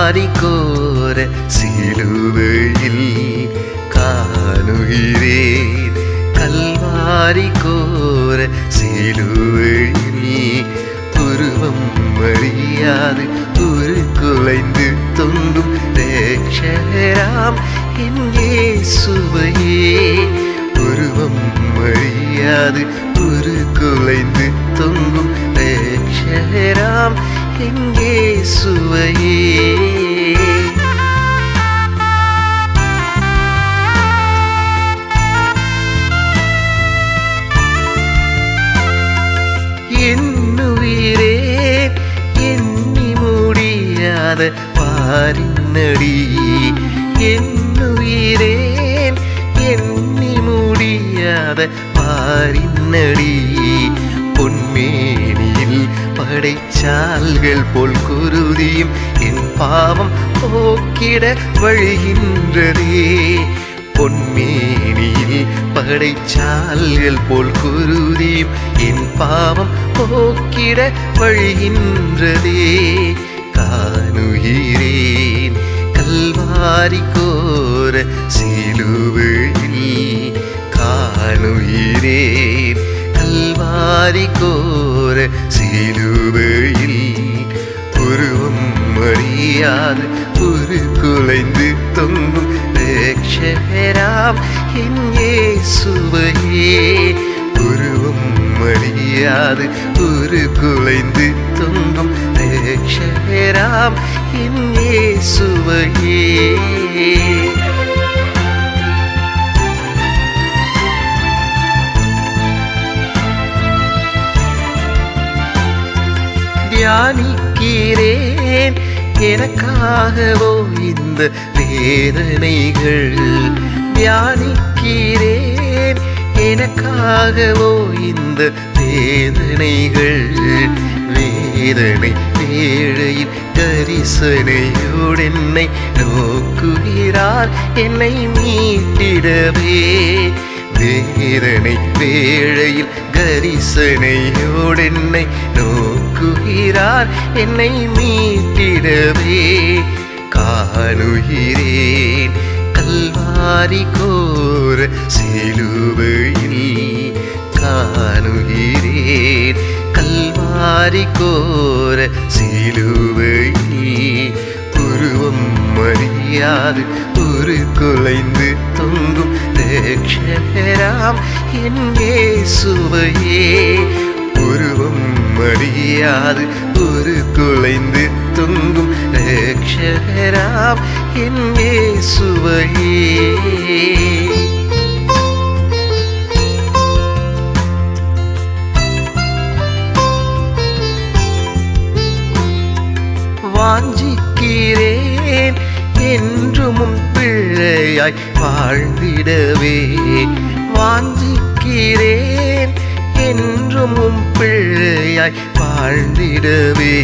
கோர சிலுவையில் காணுகிறேன். கல்வாரி கோர சிலுவையில் உருவம் அறியாது குலைந்து தொங்கும் ரட்சகராம் என் இயேசுவையே. உருவம் அறியாது குலைந்து தொங்கும் ரட்சகராம் என் இயேசுவையே. என்னுயிரே எண்ணி முடியாத பாரினடி, என்னுயிரே எண்ணி முடியாத பாரினடி. பொன்மேனியில் படைச்சால்கள் போல் குருதியும் என் பாவம் போக்கிட வழிகின்றதே. பொன்மேனியில் படைச்சால்கள் போல் குருதியும் என் பாவம் போக்கிட வழிகின்றதே. காணுகிறேன் கல்வாரி கோர சிலுவையில், காணுகிறேன் கல்வாரி கோர சிலுவையில் உருவம் அறியாது குலைந்து தொங்கும் ரட்சகராம் என் இயேசுவையே. உருவம் அறியாது குலைந்து தொங்கும் ரட்சகராம் என் இயேசுவையே. தியானிக்கிறேன் எனக்காகவோ இந்த வேதனைகள், தியானிக்கிறேன் எனக்காகவோ இந்த வேதனைகள். வேதனை வேளையில் கரிசனையோடு என்னை நோக்குகிறார் என்னை மீட்டிடவே. வேதனை வேளையில் கரிசனையோடு என்னை நோக்குகிறார் என்னை மீட்டிடவே. காணுகிறேன் கல்வாரி கோர சிலுவையில், காணுகிறேன் கல்வாரி கோர சிலுவையில் உருவம் அறியாது குலைந்து தொங்கும் ரட்சகராம் என் இயேசுவையே. உருவம் அறியாது குலைந்து தொங்கும் ரட்சகராம் என் இயேசுவையே. வாஞ்சிக்கிறேன் என்றும் பிள்ளையாய் வாழ்ந்திடவே. வாஞ்சிக்கிறேன் என்றும் பிள்ளையாய் வாழ்ந்திடவே.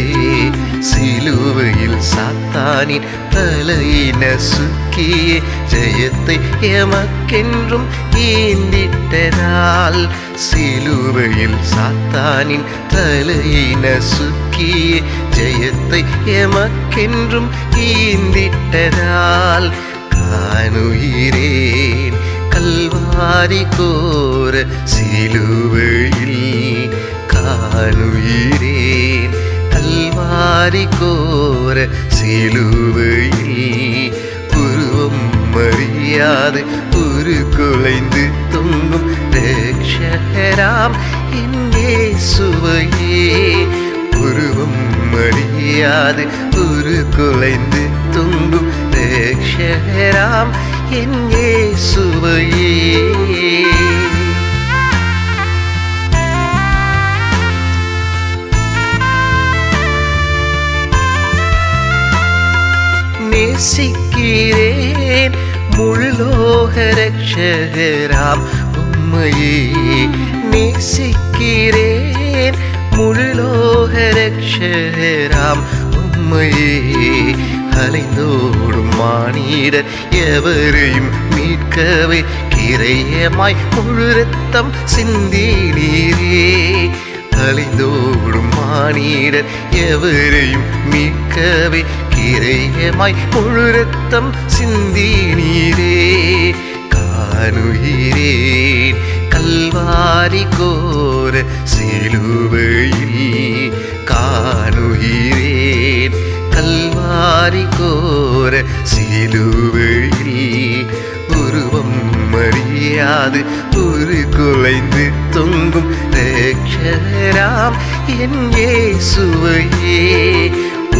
சிலுவையில் சாத்தானின் தலையை நசுக்கிய ஜெயத்தை எமக்கென்றும் ஈந்திட்டதால், சிலுவையில் சாத்தானின் தலையை நசுக்கிய ஜெயத்தை எமக்கென்றும் ஈந்திட்டதால். காணுகிறேன் கல்வாரி கோர சிலுவையில், காணுகிறேன் கல்வாரி கோர சிலுவையில் உருவம் அறியாது குலைந்து தொங்கும் ரட்சகராம் என் இயேசுவையே. உருவம் அறியாது குலைந்து தொங்கும் ரட்சகராம் என் இயேசுவையே. நேசிக்கிறேன் முழுலோக ரட்சகராம் உம்மையே. நேசிக்கிறேன் முழுலோக ரட்சகராம் உம்மையே. அலைந்தோடும் மானிடர் எவரையும் மீட்கவே கிரையமாய் முழு ரத்தம் சிந்தினீரே. அலைந்தோடும் மானிடர் எவரையும் மீட்கவே கிரயமாய் முழு ரத்தம் சிந்தி நீரே. காணுகிறேன் கல்வாரி கோர சிலுவையில், காணுகிறேன் கல்வாரி கோர சிலுவையில். உருவம் அறியாது உருகுலைந்து தொங்கும் ரட்சகராம் என் இயேசுவையே.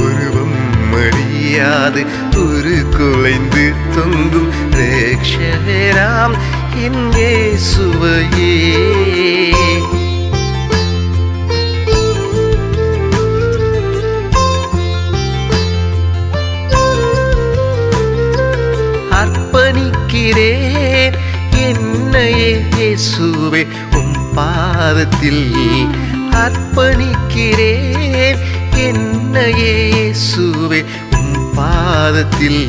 உருவம் அறியாது உருகுலைந்து தொங்கும் ரட்சகராம் என் இயேசுவையே. அர்ப்பணிக்கிறேன் என்னையே இயேசுவே உம் பாதத்தில். அர்ப்பணிக்கிறேன் என்னையே இயேசுவே உம் பாதத்தில்.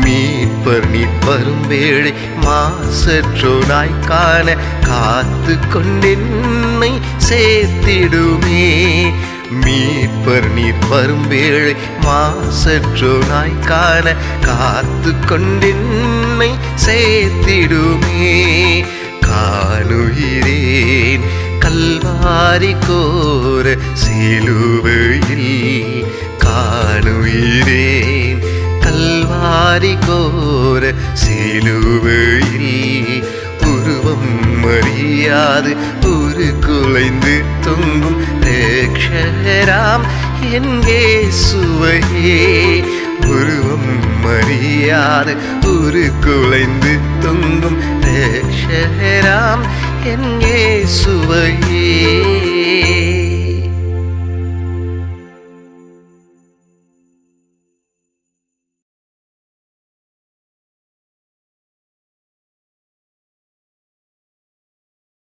மீட்பர் நீர் வரும் வேளை மாசற்றோனாய் காண காத்து கொண்டென்னை சேர்த்திடுமே. மீட்பர் நீர் வரும் வேளை மாசற்றோனாய் காண காத்து கொண்டென்னை சேர்த்திடுமே. காணுகிறேன் கல்வாரி கோர சிலுவையில், காணுகிறேன் கல்வாரி கோர சிலுவையில். உருவம் அறியாது உருகுலைந்து தொங்கும் ரட்சகராம் என் இயேசுவையே. உருவம் அறியாது உருகுலைந்து தொங்கும் ரட்சகராம் என் இயேசுவையே.